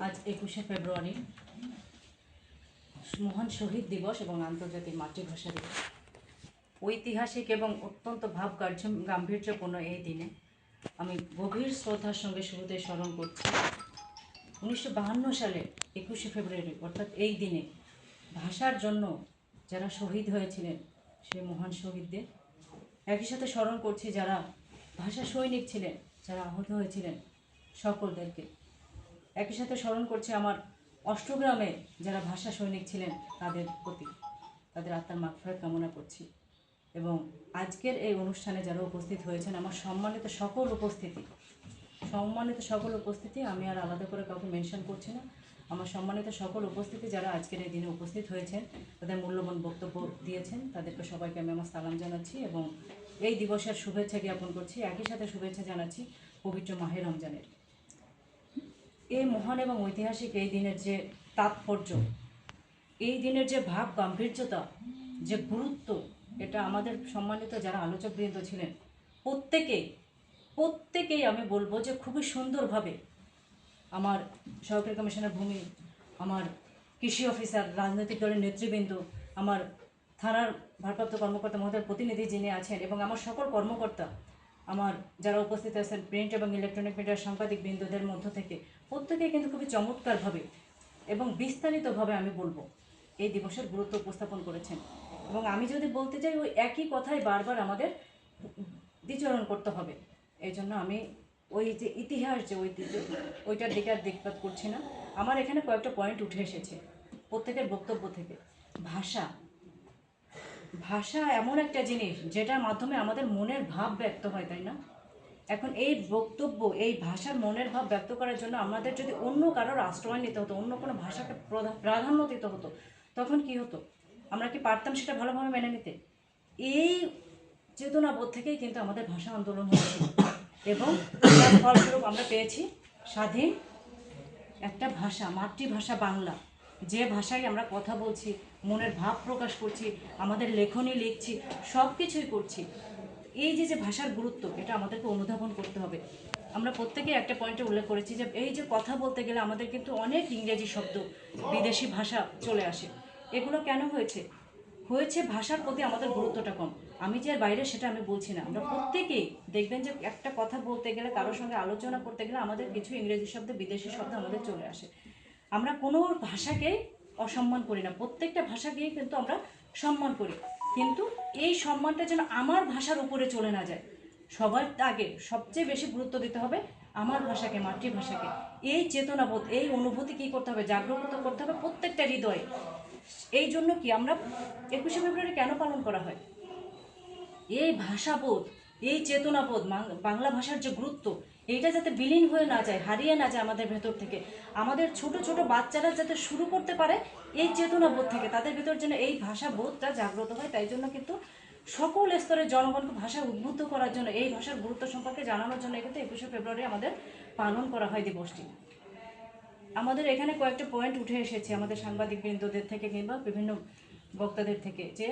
আজ 21শে ফেব্রুয়ারি মহান শহীদ দিবস এবং আন্তর্জাতিক মাতৃভাষা দিবস। ঐতিহাসিক এবং অত্যন্ত গাম্ভীর্যপূর্ণ এই দিনে আমি গভীর শ্রদ্ধার সঙ্গে শুরুতেই স্মরণ করছি 1952 সালে 21শে ফেব্রুয়ারি, অর্থাৎ এই দিনে ভাষার জন্য যারা শহীদ হয়েছিলেন সেই মহান শহীদদের। একই সাথে স্মরণ করছি যারা ভাষা সৈনিক ছিলেন, যারা আহত হয়েছিলেন সকলদেরকে। একই সাথে স্মরণ করছি আমার অষ্টগ্রামে যারা ভাষা সৈনিক ছিলেন তাদের প্রতি, তাদের আত্মার মাগফিরাত কামনা করছি। এবং আজকের এই অনুষ্ঠানে যারা উপস্থিত হয়েছেন, আমার সম্মানিত সকল উপস্থিতি, আমি আর আলাদা করে কাউকে মেনশন করছি না। আমার সম্মানিত সকল উপস্থিতি যারা আজকের এই দিনে উপস্থিত হয়েছেন, তাদের মূল্যবান বক্তব্য দিয়েছেন, তাদেরকে সবাইকে আমি আমার সালাম জানাচ্ছি এবং এই দিবসের শুভেচ্ছা জ্ঞাপন করছি। একই সাথে শুভেচ্ছা জানাচ্ছি পবিত্র মাহে রমজানের। এই মহান এবং ঐতিহাসিক এই দিনের যে তাৎপর্য, এই দিনের যে ভাব গাম্ভীর্যতা, যে গুরুত্ব, এটা আমাদের সম্মানিত যারা আলোচকবৃন্দ ছিলেন প্রত্যেকেই আমি বলবো যে খুবই সুন্দরভাবে আমার সহকারী কমিশনার ভূমি, আমার কৃষি অফিসার, রাজনৈতিক দলের নেতৃবৃন্দ, আমার থানার ভারপ্রাপ্ত কর্মকর্তা মহোদয় প্রতিনিধি যিনি আছেন এবং আমার সকল কর্মকর্তা, আমার যারা উপস্থিত আছেন প্রিন্ট এবং ইলেকট্রনিক মিডিয়ার সাংবাদিক বৃন্দদের মধ্য থেকে প্রত্যেকেই কিন্তু খুবই চমৎকারভাবে এবং বিস্তারিতভাবে আমি বলবো এই দিবসের গুরুত্ব উপস্থাপন করেছেন। এবং আমি যদি বলতে চাই ওই একই কথাই বারবার আমাদের বিচরণ করতে হবে। এই জন্য আমি ওই যে ইতিহাস, যে ঐতিহ্য, ওইটার দিকে আর দিকপাত করছি না। আমার এখানে কয়েকটা পয়েন্ট উঠে এসেছে প্রত্যেকের বক্তব্য থেকে। ভাষা এমন একটা জিনিস যেটার মাধ্যমে আমাদের মনের ভাব ব্যক্ত হয়, তাই না? এখন এই বক্তব্য, এই ভাষার মনের ভাব ব্যক্ত করার জন্য আমাদের যদি অন্য কারোর আশ্রয় নিতে হতো, অন্য কোনো ভাষাকে প্রাধান্য দিতে হতো, তখন কি হতো? আমরা কি পারতাম সেটা ভালোভাবে মেনে নিতে? এই চেতনাবোধ থেকেই কিন্তু আমাদের ভাষা আন্দোলন হয়েছিল এবং তার ফলস্বরূপ আমরা পেয়েছি স্বাধীন একটা ভাষা, মাতৃভাষা বাংলা। যে ভাষায় আমরা কথা বলছি, মনের ভাব প্রকাশ করছি, আমাদের লেখনী লিখছি, সব কিছুই করছি। এই যে ভাষার গুরুত্ব, এটা আমাদেরকে অনুধাবন করতে হবে। আমরা প্রত্যেকেই একটা পয়েন্টে উল্লেখ করেছি যে এই যে কথা বলতে গেলে আমাদের কিন্তু অনেক ইংরেজি শব্দ, বিদেশি ভাষা চলে আসে। এগুলো কেন হয়েছে? ভাষার প্রতি আমাদের গুরুত্বটা কম। আমি যে বাইরে সেটা আমি বলছি না। আমরা প্রত্যেকেই দেখবেন যে একটা কথা বলতে গেলে, কারোর সঙ্গে আলোচনা করতে গেলে আমাদের কিছু ইংরেজি শব্দ, বিদেশি শব্দ আমাদের চলে আসে। আমরা কোনো ভাষাকেই অসম্মান করি না, প্রত্যেকটা ভাষাকেই কিন্তু আমরা সম্মান করি। কিন্তু এই সম্মানটা যেন আমার ভাষার উপরে চলে না যায়। সবার আগে সবচেয়ে বেশি গুরুত্ব দিতে হবে আমার ভাষাকে, মাতৃভাষাকে। এই চেতনাবোধ, এই অনুভূতি কী করতে হবে? জাগ্রত করতে হবে প্রত্যেকটা হৃদয়ে। এই জন্য কি আমরা 21শে ফেব্রুয়ারি কেন পালন করা হয়? এই ভাষাবোধ, এই চেতনাবোধ, বাংলা ভাষার যে গুরুত্ব, এইটা যাতে বিলীন হয়ে না যায়, হারিয়ে না যায় আমাদের ভেতর থেকে। আমাদের ছোট ছোট বাচ্চারা যাতে শুরু করতে পারে এই চেতনাবোধ থেকে, তাদের ভেতর যেন এই ভাষাবোধটা জাগ্রত হয়। তাই জন্য কিন্তু সকল স্তরের জনগণকে ভাষা উদ্বুদ্ধ করার জন্য, এই ভাষার গুরুত্ব সম্পর্কে জানানোর জন্য কিন্তু 21শে ফেব্রুয়ারি আমাদের পালন করা হয় দিবসটি। আমাদের এখানে কয়েকটা পয়েন্ট উঠে এসেছে আমাদের সাংবাদিক বৃন্দদের থেকে কিংবা বিভিন্ন বক্তাদের থেকে, যে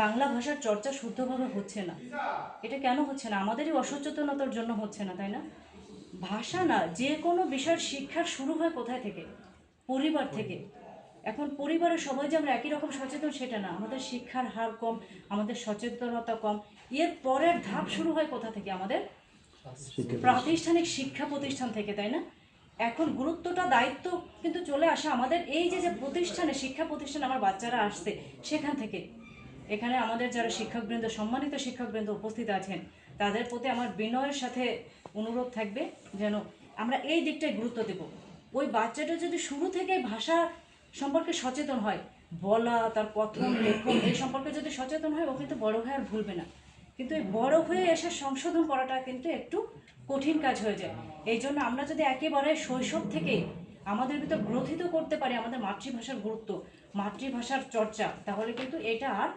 বাংলা ভাষার চর্চা শুদ্ধভাবে হচ্ছে না। এটা কেন হচ্ছে না? আমাদেরই অসচেতনতার জন্য হচ্ছে না, তাই না? ভাষা না, যে কোনো বিষয়ের শিক্ষা শুরু হয় কোথায় থেকে? পরিবার থেকে। এখন পরিবারের সবাই যে আমরা একই রকম সচেতন সেটা না, আমাদের শিক্ষার হার কম, আমাদের সচেতনতা কম। এর পরের ধাপ শুরু হয় কোথা থেকে? আমাদের প্রাতিষ্ঠানিক শিক্ষা প্রতিষ্ঠান থেকে, তাই না? এখন গুরুত্বটা, দায়িত্ব কিন্তু চলে আসে আমাদের এই যে প্রতিষ্ঠানে, শিক্ষা প্রতিষ্ঠানে আমার বাচ্চারা আসছে সেখান থেকে। এখানে আমাদের যারা শিক্ষকবৃন্দ, সম্মানিত শিক্ষকবৃন্দ উপস্থিত আছেন, তাদের প্রতি আমার বিনয়ের সাথে অনুরোধ থাকবে যেন আমরা এই দিকটায় গুরুত্ব দেব। ওই বাচ্চাটা যদি শুরু থেকে ভাষা সম্পর্কে সচেতন হয়, বলা, তার পঠন লেখন এই সম্পর্কে যদি সচেতন হয়, ও কিন্তু বড় হয়ে আর ভুলবে না। কিন্তু এই বড় হয়ে এসে সংশোধন করাটা কিন্তু একটু কঠিন কাজ হয়ে যায়। এই জন্য আমরা যদি একেবারে শৈশব থেকে আমাদের ভিতর গ্রথিত করতে পারি আমাদের মাতৃভাষার গুরুত্ব, মাতৃভাষার চর্চা, তাহলে কিন্তু এটা আর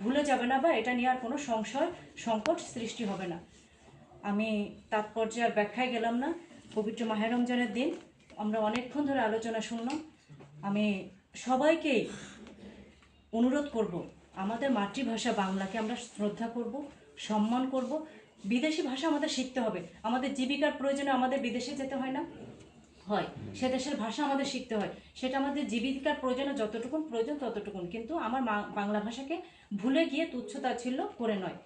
ভুলে যাবে না বা এটা নিয়ে আর কোনো সংকট সৃষ্টি হবে না। আমি তাৎপর্যে আর ব্যাখ্যায় গেলাম না। পবিত্র মাহে রমজানের দিন আমরা অনেকক্ষণ ধরে আলোচনা শুনলাম। আমি সবাইকে অনুরোধ করব, আমাদের মাতৃভাষা বাংলাকে আমরা শ্রদ্ধা করব, সম্মান করব। বিদেশি ভাষা আমাদের শিখতে হবে, আমাদের জীবিকার প্রয়োজনে আমাদের বিদেশে যেতে হয় না। হয়, সে দেশের ভাষা আমাদের শিখতে হয়, সেটা আমাদের জীবিকার প্রয়োজনে যতটুকুন প্রয়োজন ততটুকুন, কিন্তু আমার বাংলা ভাষাকে ভুলে গিয়ে তুচ্ছতাচ্ছিল্য করে নয়।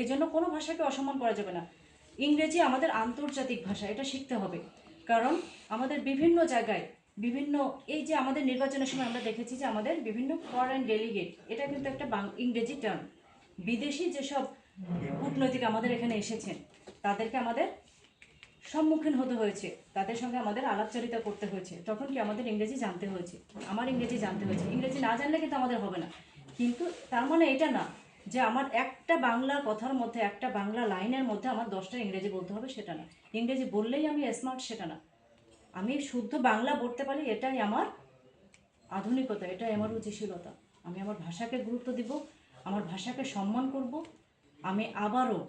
এই জন্য কোনো ভাষাকে অসম্মান করা যাবে না। ইংরেজি আমাদের আন্তর্জাতিক ভাষা, এটা শিখতে হবে। কারণ আমাদের বিভিন্ন জায়গায় বিভিন্ন, এই যে আমাদের নির্বাচনের সময় আমরা দেখেছি যে আমাদের বিভিন্ন ফরেন ডেলিগেট, এটা কিন্তু একটা ইংরেজি টার্ম। বিদেশি যেসব কূটনৈতিক আমাদের এখানে এসেছেন, তাদেরকে আমাদের সম্মুখীন হতে হয়েছে, তাদের সঙ্গে আমাদের আলাপচারিতা করতে হয়েছে, তখন কি আমাদের ইংরেজি জানতে হয়েছে, আমার ইংরেজি জানতে হয়েছে। ইংরেজি না জানলে কিন্তু আমাদের হবে না। কিন্তু তার মানে এটা না যে আমার একটা বাংলা কথার মধ্যে, একটা বাংলা লাইনের মধ্যে আমার 10টা ইংরেজি বলতে হবে, সেটা না। ইংরেজি বললেই আমি স্মার্ট, সেটা না। আমি শুদ্ধ বাংলা বলতে পারি, এটাই আমার আধুনিকতা, এটাই আমার রুচিশীলতা। আমি আমার ভাষাকে গুরুত্ব দিব, আমার ভাষাকে সম্মান করব। আমি আবারও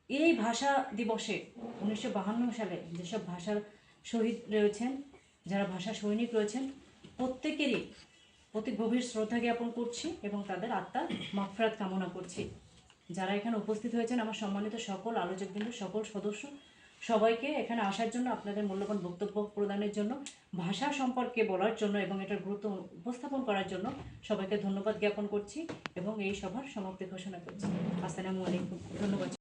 এই ভাষা দিবসে 1952 সালে যেসব ভাষার শহীদ রয়েছেন, যারা ভাষা সৈনিক রয়েছেন, প্রত্যেকেরই প্রতি গভীর শ্রদ্ধা জ্ঞাপন করছি এবং তাদের আত্মার মাগফিরাত কামনা করছি। যারা এখানে উপস্থিত হয়েছেন, আমার সম্মানিত সকল আলোচকবৃন্দ, সকল সদস্য, সবাইকে এখানে আসার জন্য, আপনাদের মূল্যবান বক্তব্য প্রদানের জন্য, ভাষা সম্পর্কে বলার জন্য এবং এটার গুরুত্ব উপস্থাপন করার জন্য সবাইকে ধন্যবাদ জ্ঞাপন করছি এবং এই সভার সমাপ্তি ঘোষণা করছি। আসসালামু আলাইকুম, ধন্যবাদ।